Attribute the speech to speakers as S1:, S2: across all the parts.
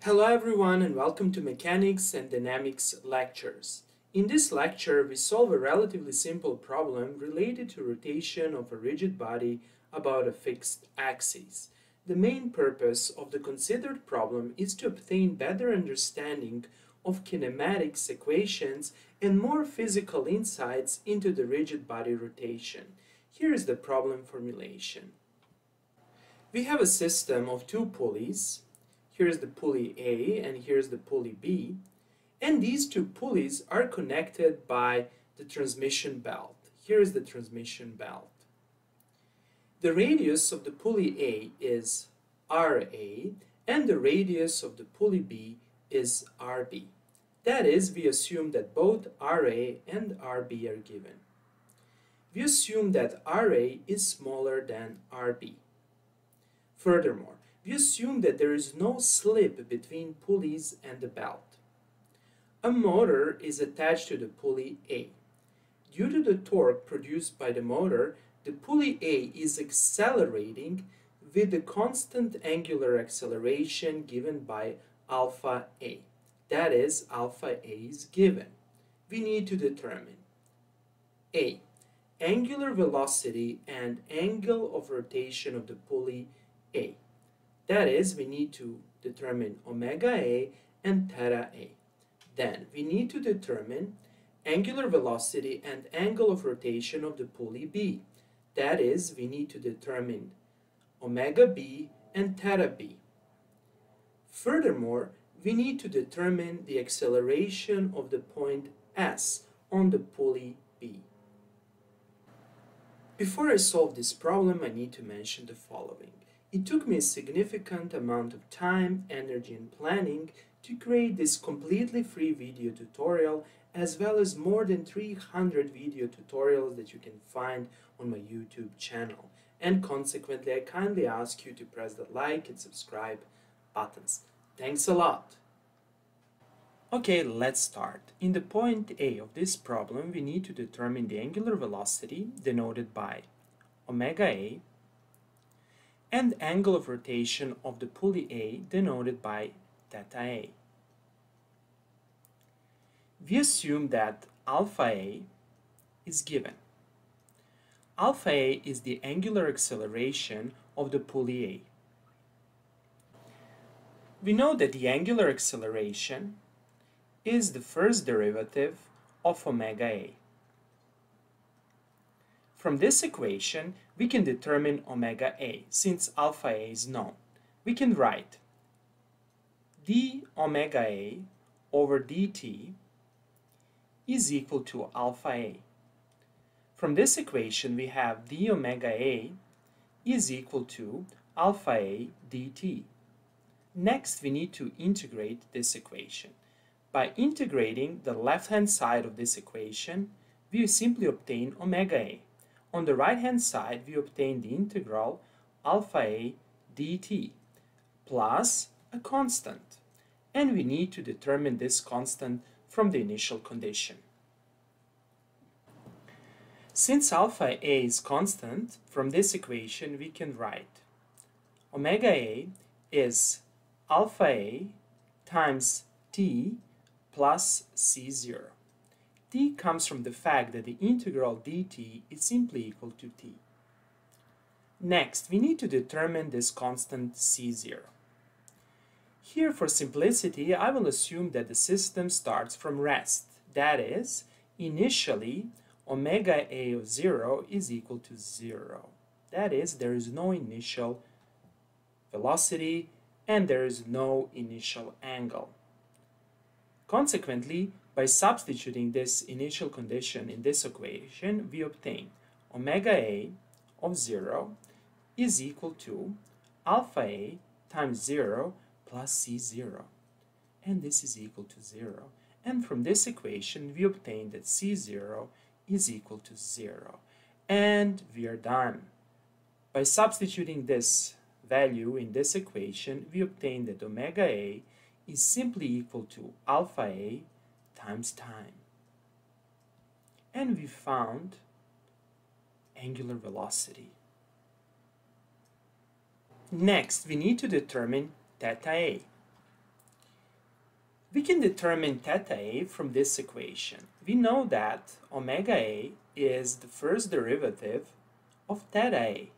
S1: Hello everyone and welcome to Mechanics and Dynamics lectures. In this lecture we solve a relatively simple problem related to rotation of a rigid body about a fixed axis. The main purpose of the considered problem is to obtain better understanding of kinematics equations and more physical insights into the rigid body rotation. Here is the problem formulation. We have a system of two pulleys. Here's the pulley A and here's the pulley B, and these two pulleys are connected by the transmission belt. Here is the transmission belt. The radius of the pulley A is RA and the radius of the pulley B is RB. That is, we assume that both RA and RB are given. We assume that RA is smaller than RB. Furthermore, we assume that there is no slip between pulleys and the belt. A motor is attached to the pulley A. Due to the torque produced by the motor, the pulley A is accelerating with the constant angular acceleration given by alpha A. That is, alpha A is given. We need to determine A. Angular velocity and angle of rotation of the pulley A. That is, we need to determine omega A and theta A. Then we need to determine angular velocity and angle of rotation of the pulley B. That is, we need to determine omega B and theta B. Furthermore, we need to determine the acceleration of the point S on the pulley B. Before I solve this problem, I need to mention the following. It took me a significant amount of time, energy, and planning to create this completely free video tutorial, as well as more than 300 video tutorials that you can find on my YouTube channel. And consequently, I kindly ask you to press the like and subscribe buttons. Thanks a lot! Okay, let's start. In the point A of this problem, we need to determine the angular velocity, denoted by omega A, and angle of rotation of the pulley A, denoted by theta A. We assume that alpha A is given. Alpha A is the angular acceleration of the pulley A. We know that the angular acceleration is the first derivative of omega A. From this equation, we can determine omega A, since alpha A is known. We can write d omega A over dt is equal to alpha A. From this equation, we have d omega A is equal to alpha A dt. Next, we need to integrate this equation. By integrating the left-hand side of this equation, we simply obtain omega A. On the right-hand side, we obtain the integral alpha A dt plus a constant. And we need to determine this constant from the initial condition. Since alpha A is constant, from this equation we can write omega A is alpha A times t plus c0. T comes from the fact that the integral dt is simply equal to t. Next, we need to determine this constant c0. Here, for simplicity, I will assume that the system starts from rest. That is, initially, omega A of 0 is equal to 0. That is, there is no initial velocity and there is no initial angle. Consequently, by substituting this initial condition in this equation, we obtain omega A of 0 is equal to alpha A times 0 plus c0. And this is equal to 0. And from this equation, we obtain that c0 is equal to 0. And we are done. By substituting this value in this equation, we obtain that omega A is simply equal to alpha A times time. And we found angular velocity. Next, we need to determine theta A. We can determine theta A from this equation. We know that omega A is the first derivative of theta A.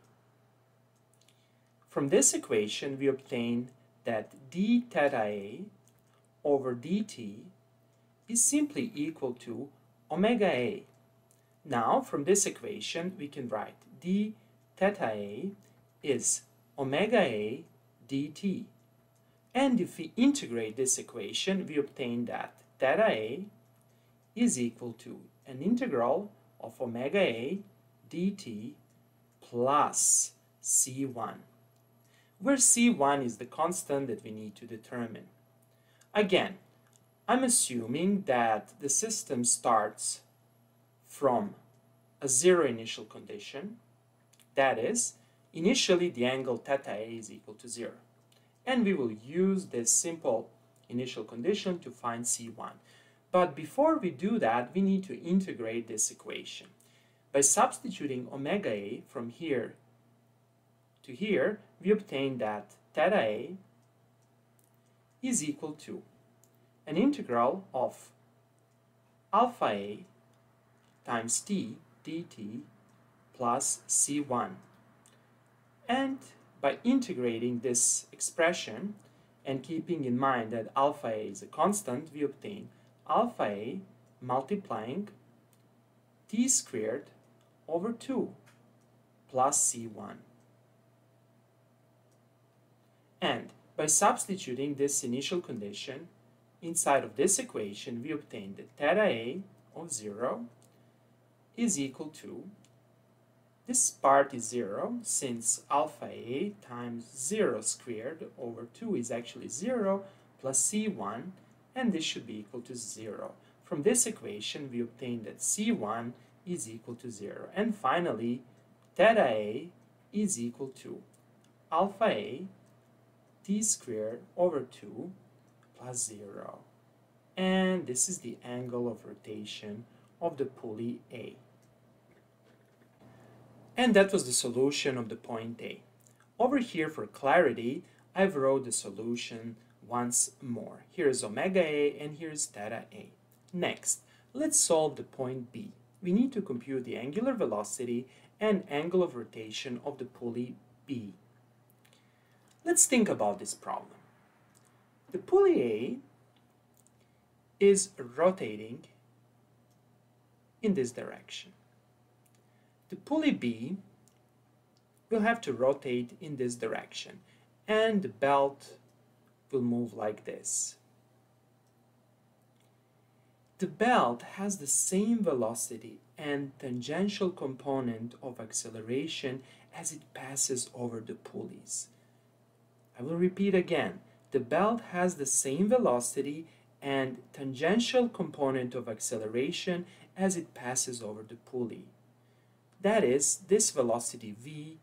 S1: From this equation, we obtain that d theta A over dt is simply equal to omega A. Now, from this equation, we can write d theta A is omega A dt. And if we integrate this equation, we obtain that theta A is equal to an integral of omega A dt plus C1, where C1 is the constant that we need to determine. Again, I'm assuming that the system starts from a zero initial condition. That is, initially the angle theta A is equal to 0. And we will use this simple initial condition to find C1. But before we do that, we need to integrate this equation. By substituting omega A from here to here, we obtain that theta A is equal to an integral of alpha A times t dt plus C1. And by integrating this expression and keeping in mind that alpha A is a constant, we obtain alpha A multiplying t squared over 2 plus C1. And by substituting this initial condition inside of this equation, we obtain that theta A of 0 is equal to, this part is 0, since alpha A times 0 squared over 2 is actually 0, plus C1, and this should be equal to 0. From this equation, we obtain that C1 is equal to 0. And finally, theta A is equal to alpha A t squared over 2 plus 0. And this is the angle of rotation of the pulley A. And that was the solution of the point A. Over here, for clarity, I've wrote the solution once more. Here is omega A and here is theta A. Next, let's solve the point B. We need to compute the angular velocity and angle of rotation of the pulley B. Let's think about this problem. The pulley A is rotating in this direction. The pulley B will have to rotate in this direction, and the belt will move like this. The belt has the same velocity and tangential component of acceleration as it passes over the pulleys. I will repeat again. The belt has the same velocity and tangential component of acceleration as it passes over the pulley. That is, this velocity v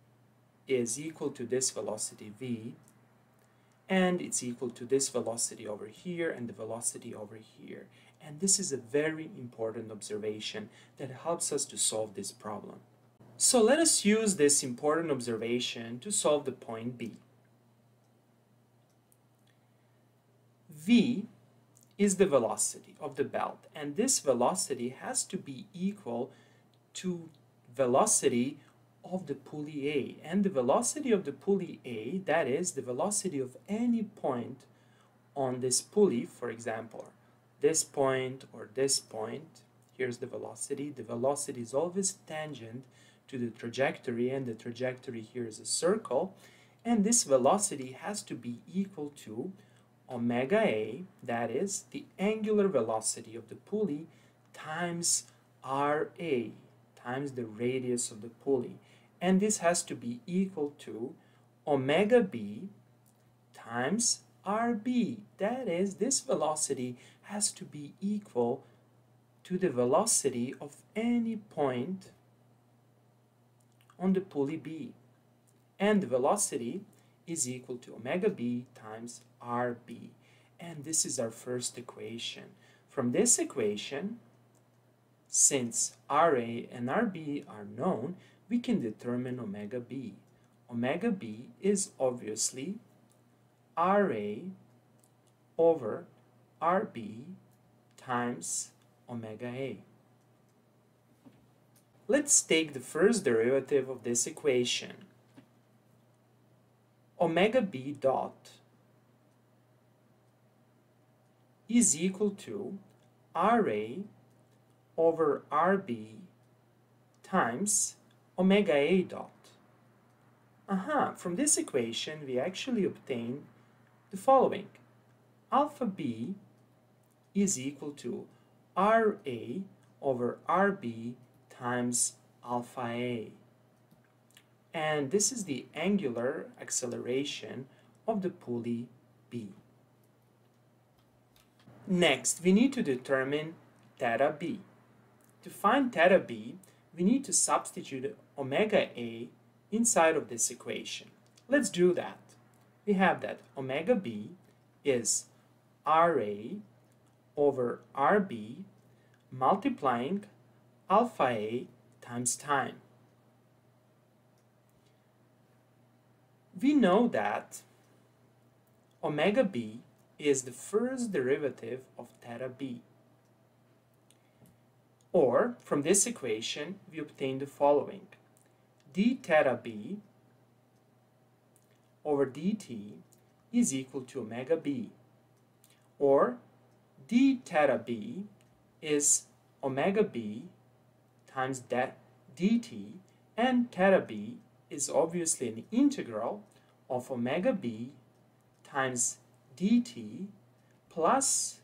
S1: is equal to this velocity v, and it's equal to this velocity over here and the velocity over here. And this is a very important observation that helps us to solve this problem. So let us use this important observation to solve the point B. V is the velocity of the belt, and this velocity has to be equal to velocity of the pulley A. And the velocity of the pulley A, that is the velocity of any point on this pulley, for example, this point or this point, here's the velocity. The velocity is always tangent to the trajectory, and the trajectory here is a circle, and this velocity has to be equal to omega A, that is the angular velocity of the pulley, times RA, times the radius of the pulley. And this has to be equal to omega B times RB. That is, this velocity has to be equal to the velocity of any point on the pulley B. And the velocity is equal to omega B times RB. And this is our first equation. From this equation, since RA and RB are known, we can determine omega B. Omega B is obviously RA over RB times omega A. Let's take the first derivative of this equation. Omega B dot is equal to RA over RB times omega A dot. From this equation we actually obtain the following. Alpha B is equal to RA over RB times alpha A. And this is the angular acceleration of the pulley B. Next, we need to determine theta B. To find theta B, we need to substitute omega A inside of this equation. Let's do that. We have that omega B is RA over RB multiplying alpha A times time. We know that omega B is the first derivative of theta B. Or, from this equation, we obtain the following. d theta B over dt is equal to omega B. Or, d theta B is omega B times dt, and theta B is obviously an integral of omega B times dt plus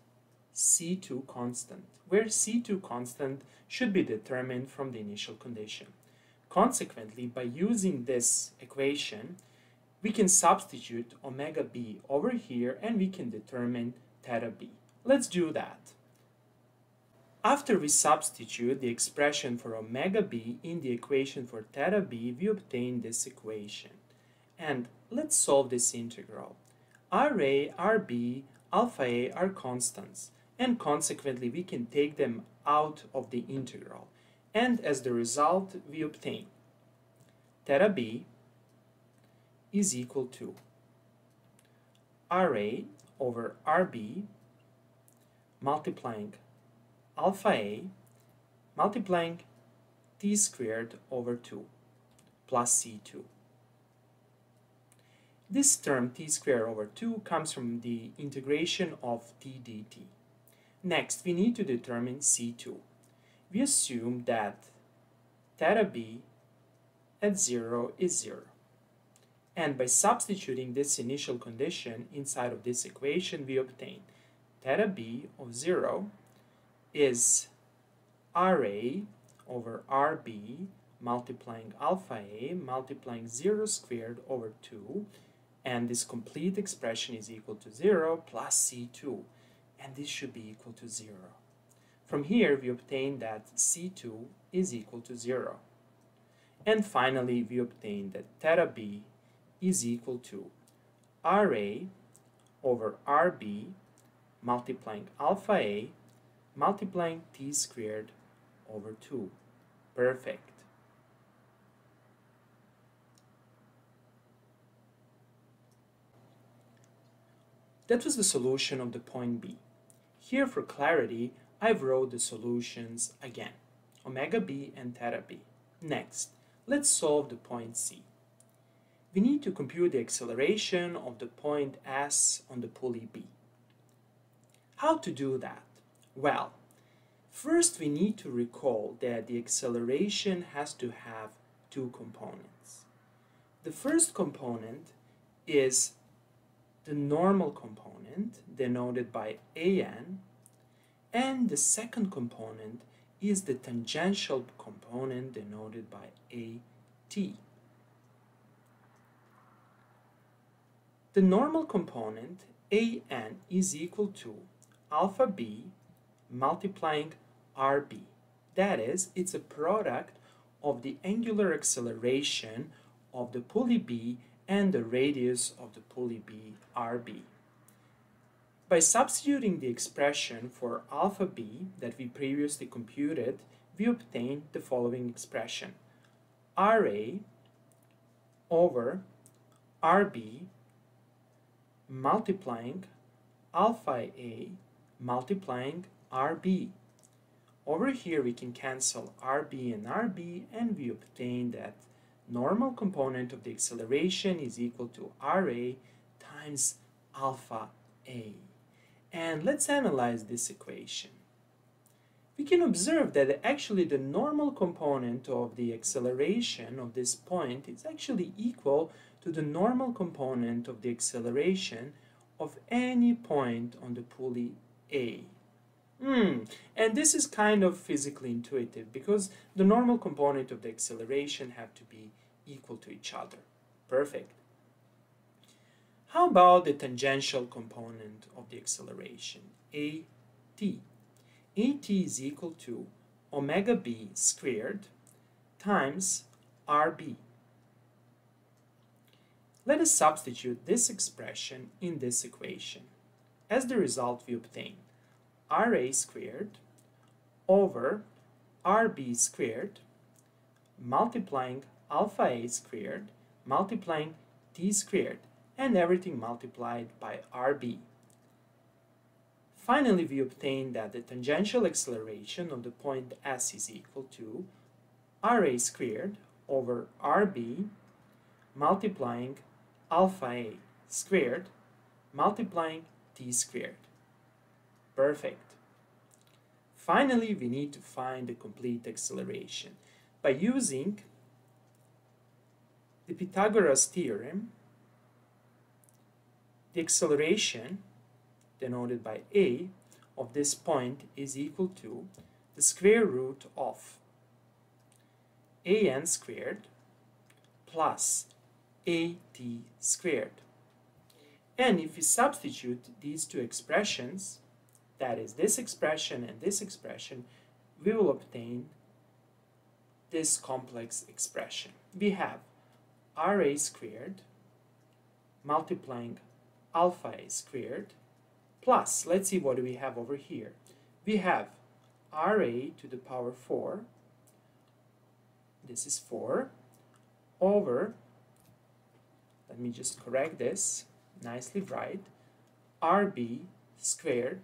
S1: C2 constant, where C2 constant should be determined from the initial condition. Consequently, by using this equation, we can substitute omega B over here and we can determine theta B. Let's do that. After we substitute the expression for omega B in the equation for theta B, we obtain this equation. And let's solve this integral. RA, RB, alpha A are constants, and consequently we can take them out of the integral. And as the result, we obtain theta B is equal to RA over RB multiplying alpha A multiplying t squared over 2 plus C2. This term t squared over 2 comes from the integration of t dt. Next, we need to determine C2. We assume that theta B at 0 is 0. And by substituting this initial condition inside of this equation, we obtain theta B of 0 is RA over RB multiplying alpha A multiplying 0 squared over 2, and this complete expression is equal to 0 plus C2, and this should be equal to 0. From here we obtain that C2 is equal to 0. And finally we obtain that theta B is equal to RA over RB multiplying alpha A multiplying t squared over 2. Perfect. That was the solution of the point B. Here for clarity, I've wrote the solutions again, omega B and theta B. Next, let's solve the point C. We need to compute the acceleration of the point S on the pulley B. How to do that? Well, first we need to recall that the acceleration has to have two components. The first component is the normal component, denoted by AN, and the second component is the tangential component, denoted by AT. The normal component, AN, is equal to alpha B multiplying RB. That is, it's a product of the angular acceleration of the pulley B and the radius of the pulley B, RB. By substituting the expression for alpha B that we previously computed, we obtain the following expression. RA over RB multiplying alpha A multiplying RB. Over here we can cancel RB and RB, and we obtain that normal component of the acceleration is equal to RA times alpha A. And let's analyze this equation. We can observe that actually the normal component of the acceleration of this point is actually equal to the normal component of the acceleration of any point on the pulley A. And this is kind of physically intuitive because the normal component of the acceleration have to be equal to each other. Perfect. How about the tangential component of the acceleration, AT? AT is equal to omega b squared times RB. Let us substitute this expression in this equation. As the result, we obtain RA squared over RB squared multiplying alpha A squared multiplying T squared, and everything multiplied by RB. Finally, we obtain that the tangential acceleration of the point S is equal to RA squared over RB multiplying alpha A squared multiplying T squared. Perfect. Finally, we need to find the complete acceleration by using the Pythagoras theorem. The acceleration, denoted by A, of this point is equal to the square root of AN squared plus AT squared. And if we substitute these two expressions, that is this expression and this expression, we will obtain this complex expression. We have RA squared multiplying alpha A squared plus, let's see what do we have over here. We have RA to the power 4, this is 4, over, let me just correct this, nicely right, RB squared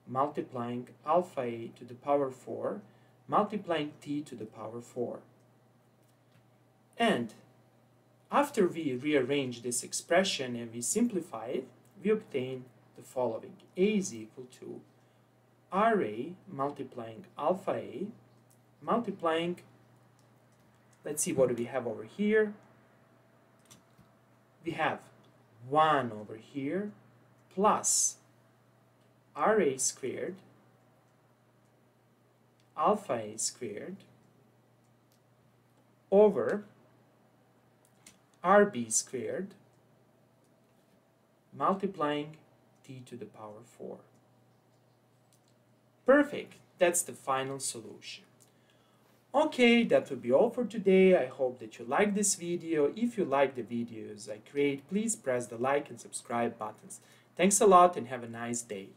S1: multiplying alpha A to the power 4 multiplying T to the power 4. And after we rearrange this expression and we simplify it, we obtain the following. A is equal to RA multiplying alpha A multiplying, let's see what do we have over here. We have 1 over here plus RA squared alpha A squared over RB squared multiplying T to the power 4. Perfect. That's the final solution. Okay, that will be all for today. I hope that you like this video. If you like the videos I create, please press the like and subscribe buttons. Thanks a lot and have a nice day.